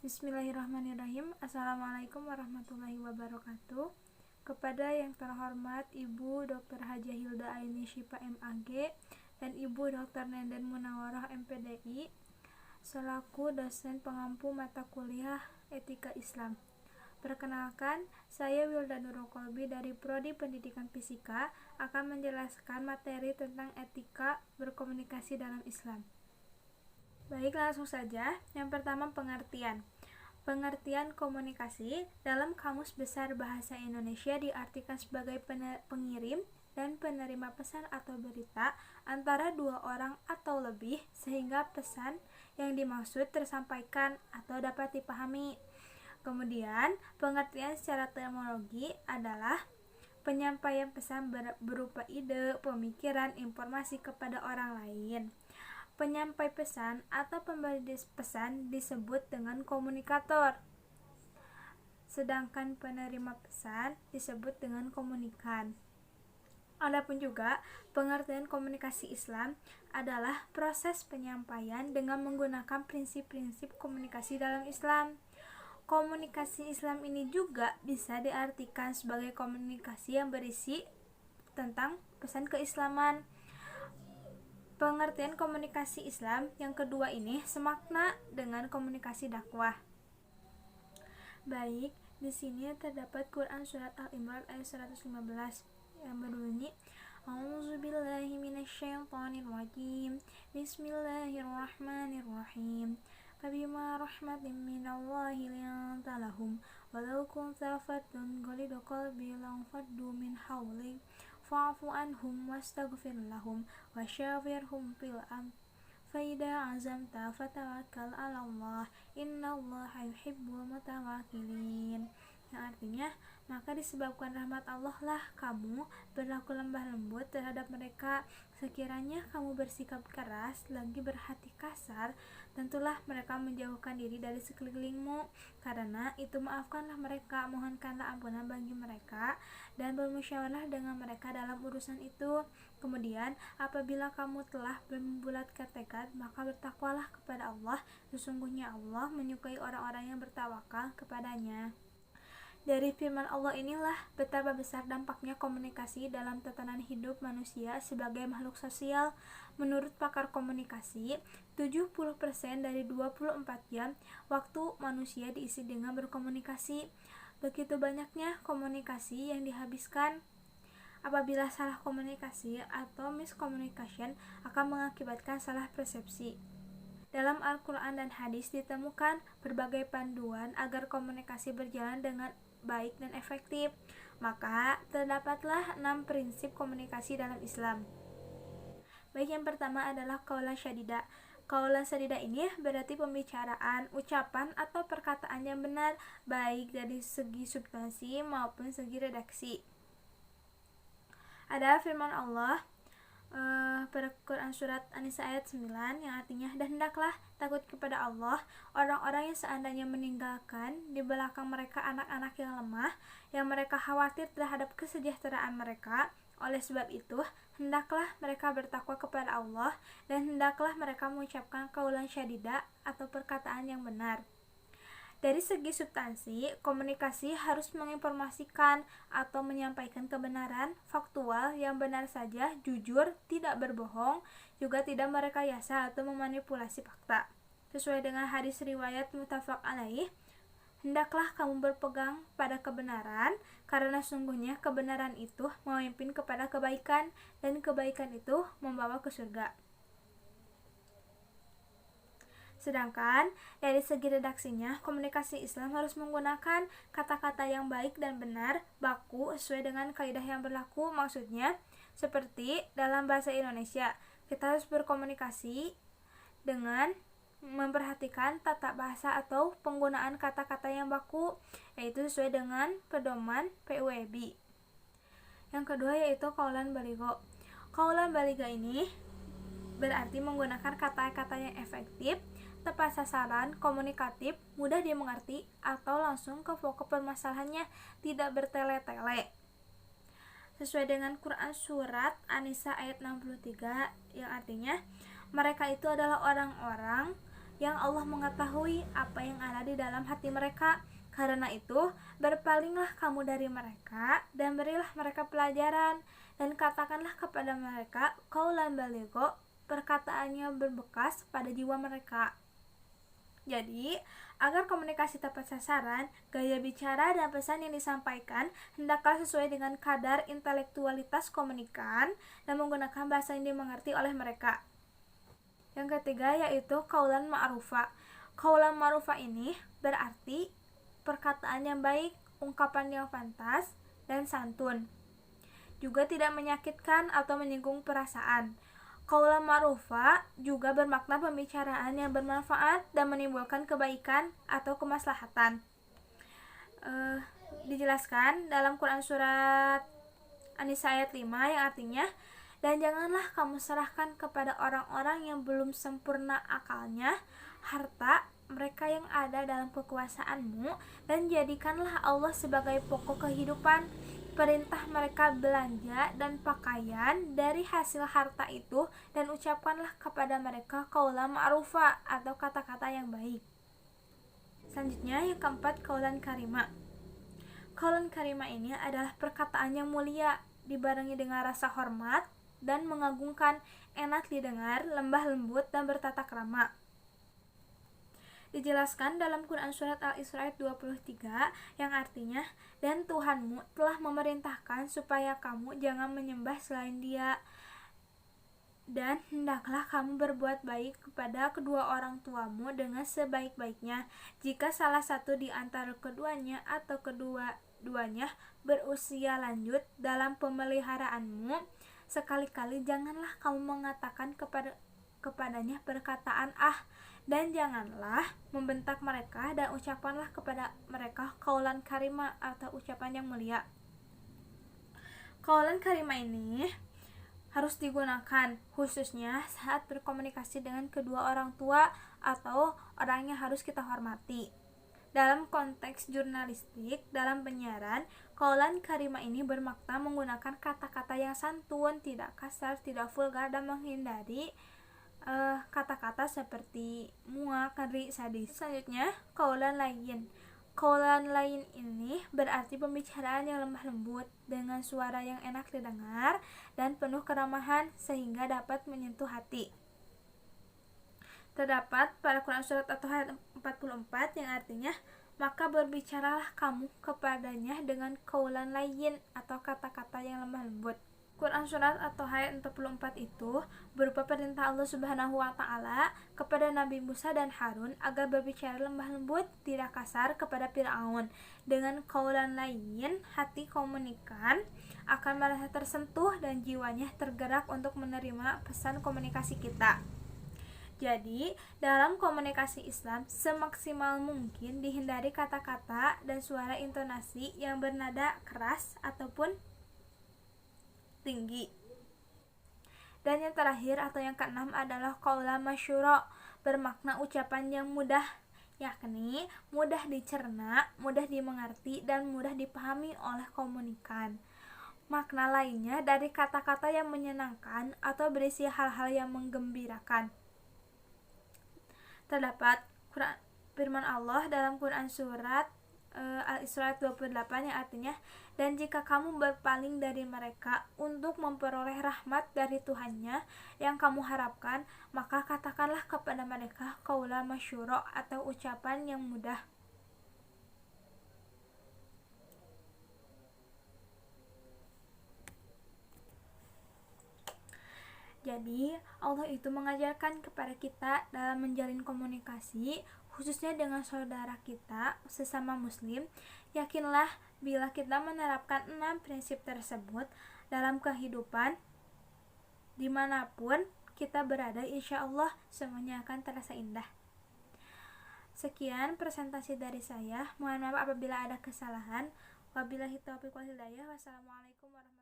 Bismillahirrahmanirrahim. Assalamualaikum warahmatullahi wabarakatuh. Kepada yang terhormat Ibu Dr. Hajah Hilda Aini Syifa MAG dan Ibu Dr. Nenden Munawarah MPDI selaku dosen pengampu mata kuliah Etika Islam. Perkenalkan, saya Wilda Nurul Kolbi dari Prodi Pendidikan Fisika akan menjelaskan materi tentang etika berkomunikasi dalam Islam. Baik, langsung saja. Yang pertama, pengertian. Pengertian komunikasi dalam Kamus Besar Bahasa Indonesia diartikan sebagai pengirim dan penerima pesan atau berita antara dua orang atau lebih sehingga pesan yang dimaksud tersampaikan atau dapat dipahami. Kemudian, pengertian secara terminologi adalah penyampaian pesan berupa ide, pemikiran, informasi kepada orang lain. Penyampai pesan atau pemberi pesan disebut dengan komunikator, sedangkan penerima pesan disebut dengan komunikan. Adapun juga pengertian komunikasi Islam adalah proses penyampaian dengan menggunakan prinsip-prinsip komunikasi dalam Islam. Komunikasi Islam ini juga bisa diartikan sebagai komunikasi yang berisi tentang pesan keislaman. Pengertian komunikasi Islam yang kedua ini semakna dengan komunikasi dakwah. Baik, di sini terdapat Quran surat Al-Imran ayat 115 yang berbunyi A'udzubillahi minasyaitonirrajim. Bismillahirrahmanirrahim. Fabima rahmatin minallahi linta lahum walau kunta faddan ghalidha qalbi lanfaddu min hawlik fa'fu anhum wastaghfir lahum wasyawirhum fil amr fa idza azamta fatawakkal 'ala Allah innallaha yuhibbul mutawakkilin. Yang artinya, maka disebabkan rahmat Allah lah kamu berlaku lembah lembut terhadap mereka. Sekiranya kamu bersikap keras lagi berhati kasar, tentulah mereka menjauhkan diri dari sekelilingmu. Karena itu maafkanlah mereka, mohonkanlah ampunan bagi mereka, dan bermusyawarah dengan mereka dalam urusan itu. Kemudian apabila kamu telah membulatkan tekad, maka bertakwalah kepada Allah. Sesungguhnya Allah menyukai orang-orang yang bertawakal kepadanya. Dari firman Allah inilah betapa besar dampaknya komunikasi dalam tatanan hidup manusia sebagai makhluk sosial. Menurut pakar komunikasi, 70% dari 24 jam waktu manusia diisi dengan berkomunikasi. Begitu banyaknya komunikasi yang dihabiskan. Apabila salah komunikasi atau miscommunication akan mengakibatkan salah persepsi. Dalam Al-Quran dan hadis ditemukan berbagai panduan agar komunikasi berjalan dengan baik dan efektif. Maka terdapatlah 6 prinsip komunikasi dalam Islam. Baik, yang pertama adalah qaulan syadida. Qaulan syadida ini berarti pembicaraan, ucapan atau perkataan yang benar baik dari segi substansi maupun segi redaksi. Ada firman Allah pada Quran surat An-Nisa ayat 9 yang artinya, dan hendaklah takut kepada Allah orang-orang yang seandainya meninggalkan di belakang mereka anak-anak yang lemah, yang mereka khawatir terhadap kesejahteraan mereka. Oleh sebab itu, hendaklah mereka bertakwa kepada Allah dan hendaklah mereka mengucapkan qaulan syadida atau perkataan yang benar. Dari segi substansi, komunikasi harus menginformasikan atau menyampaikan kebenaran, faktual, yang benar saja, jujur, tidak berbohong, juga tidak merekayasa atau memanipulasi fakta. Sesuai dengan hadis riwayat muttafaq alaih, hendaklah kamu berpegang pada kebenaran, karena sungguhnya kebenaran itu memimpin kepada kebaikan, dan kebaikan itu membawa ke surga. Sedangkan dari segi redaksinya, komunikasi Islam harus menggunakan kata-kata yang baik dan benar, baku, sesuai dengan kaidah yang berlaku. Maksudnya, seperti dalam bahasa Indonesia, kita harus berkomunikasi dengan memperhatikan tata bahasa atau penggunaan kata-kata yang baku, yaitu sesuai dengan pedoman PUEB. Yang kedua yaitu qaulan baligho. Qaulan baligho ini berarti menggunakan kata-kata yang efektif, tepat sasaran, komunikatif, mudah dimengerti, atau langsung ke pokok permasalahannya, tidak bertele-tele. Sesuai dengan Quran surat An-Nisa ayat 63 yang artinya, mereka itu adalah orang-orang yang Allah mengetahui apa yang ada di dalam hati mereka. Karena itu, berpalinglah kamu dari mereka dan berilah mereka pelajaran, dan katakanlah kepada mereka qaulan baligho, perkataannya berbekas pada jiwa mereka. Jadi, agar komunikasi tepat sasaran, gaya bicara dan pesan yang disampaikan hendaklah sesuai dengan kadar intelektualitas komunikan dan menggunakan bahasa yang dimengerti oleh mereka. Yang ketiga yaitu qaulan ma'rufa. Qaulan ma'rufa ini berarti perkataan yang baik, ungkapan yang pantas, dan santun. Juga tidak menyakitkan atau menyinggung perasaan. Qaulan ma'rufa juga bermakna pembicaraan yang bermanfaat dan menimbulkan kebaikan atau kemaslahatan. Dijelaskan dalam Quran surat An-Nisa ayat 5 yang artinya, dan janganlah kamu serahkan kepada orang-orang yang belum sempurna akalnya harta mereka yang ada dalam kekuasaanmu, dan jadikanlah Allah sebagai pokok kehidupan. Perintah mereka belanja dan pakaian dari hasil harta itu, dan ucapkanlah kepada mereka qaulan ma'rufa atau kata-kata yang baik. Selanjutnya yang keempat, qaulan karima. Qaulan karima ini adalah perkataan yang mulia, dibarengi dengan rasa hormat dan mengagungkan, enak didengar, lembah lembut dan bertata krama. Dijelaskan dalam Quran surat Al-Isra ayat 23 yang artinya, dan Tuhanmu telah memerintahkan supaya kamu jangan menyembah selain Dia, dan hendaklah kamu berbuat baik kepada kedua orang tuamu dengan sebaik-baiknya. Jika salah satu di antara keduanya atau kedua-duanya berusia lanjut dalam pemeliharaanmu, sekali-kali janganlah kamu mengatakan kepadanya perkataan dan janganlah membentak mereka, dan ucapkanlah kepada mereka qaulan karima atau ucapan yang mulia. Qaulan karima ini harus digunakan khususnya saat berkomunikasi dengan kedua orang tua atau orang yang harus kita hormati. Dalam konteks jurnalistik, dalam penyiaran, qaulan karima ini bermakna menggunakan kata-kata yang santun, tidak kasar, tidak vulgar, dan menghindari kata-kata seperti muak, ngeri, sadis. Selanjutnya, qaulan layyin. Qaulan layyin ini berarti pembicaraan yang lemah lembut dengan suara yang enak didengar dan penuh keramahan sehingga dapat menyentuh hati. Terdapat pada Quran surat At-Taha 44 yang artinya, maka berbicaralah kamu kepadanya dengan qaulan layyin atau kata-kata yang lemah lembut. Quran surat At-Taha 44 itu berupa perintah Allah Subhanahu wa Ta'ala kepada Nabi Musa dan Harun agar berbicara lemah lembut, tidak kasar kepada Fir'aun. Dengan qaulan layyin, hati komunikan akan merasa tersentuh dan jiwanya tergerak untuk menerima pesan komunikasi kita. Jadi, dalam komunikasi Islam, semaksimal mungkin dihindari kata-kata dan suara intonasi yang bernada keras ataupun tinggi. Dan yang terakhir atau yang keenam adalah qaulan masyura, bermakna ucapan yang mudah, yakni mudah dicerna, mudah dimengerti, dan mudah dipahami oleh komunikan. Makna lainnya dari kata-kata yang menyenangkan atau berisi hal-hal yang menggembirakan. Terdapat firman Allah dalam Quran surat Al-Isra 28 yang artinya, dan jika kamu berpaling dari mereka untuk memperoleh rahmat dari Tuhannya yang kamu harapkan, maka katakanlah kepada mereka qaulan masyura atau ucapan yang mudah. Jadi, Allah itu mengajarkan kepada kita dalam menjalin komunikasi, khususnya dengan saudara kita, sesama muslim. Yakinlah bila kita menerapkan 6 prinsip tersebut dalam kehidupan, dimanapun kita berada, insya Allah semuanya akan terasa indah. Sekian presentasi dari saya. Mohon maaf apabila ada kesalahan. Wabillahi taufiq wal hidayah. Wassalamualaikum warahmatullahi wabarakatuh.